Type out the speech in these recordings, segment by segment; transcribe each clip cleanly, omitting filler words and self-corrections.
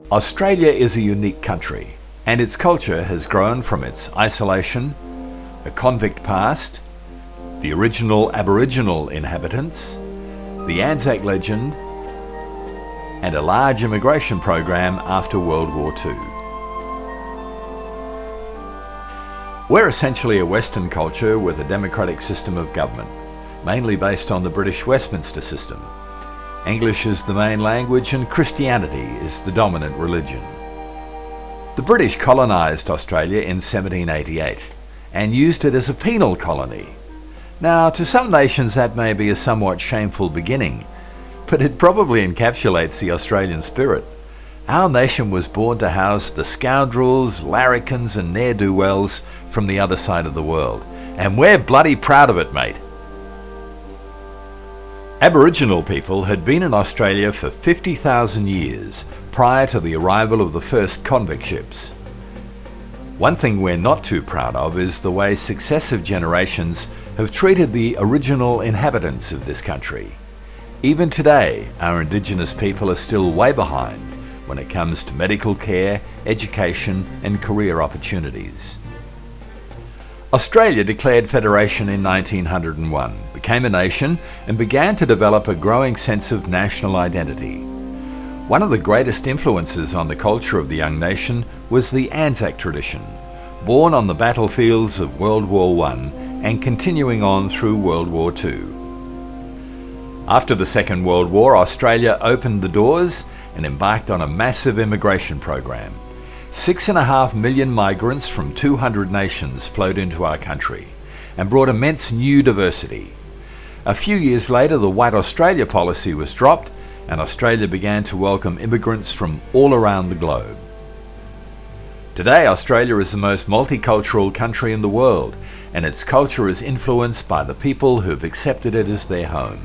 Australia is a unique country, and its culture has grown from its isolation, a convict past, the original Aboriginal inhabitants, the Anzac legend, and a large immigration program after World War II. We're essentially a Western culture with a democratic system of government, mainly based on the British Westminster system. English is the main language and Christianity is the dominant religion. The British colonised Australia in 1788 and used it as a penal colony. Now, to some nations that may be a somewhat shameful beginning, but it probably encapsulates the Australian spirit. Our nation was born to house the scoundrels, larrikins and ne'er-do-wells from the other side of the world, and we're bloody proud of it, mate. Aboriginal people had been in Australia for 50,000 years prior to the arrival of the first convict ships. One thing we're not too proud of is the way successive generations have treated the original inhabitants of this country. Even today, our Indigenous people are still way behind when it comes to medical care, education and career opportunities. Australia declared federation in 1901, became a nation and began to develop a growing sense of national identity. One of the greatest influences on the culture of the young nation was the Anzac tradition, born on the battlefields of World War I and continuing on through World War II. After the Second World War, Australia opened the doors and embarked on a massive immigration program. 6.5 million migrants from 200 nations flowed into our country and brought immense new diversity. A few years later, the White Australia policy was dropped and Australia began to welcome immigrants from all around the globe. Today, Australia is the most multicultural country in the world, and its culture is influenced by the people who've accepted it as their home.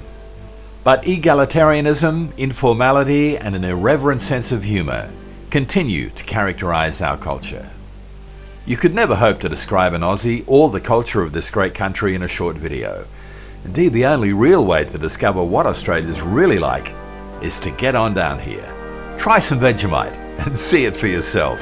But egalitarianism, informality, and an irreverent sense of humour continue to characterise our culture. You could never hope to describe an Aussie or the culture of this great country in a short video. Indeed, the only real way to discover what Australia's really like is to get on down here. Try some Vegemite and see it for yourself.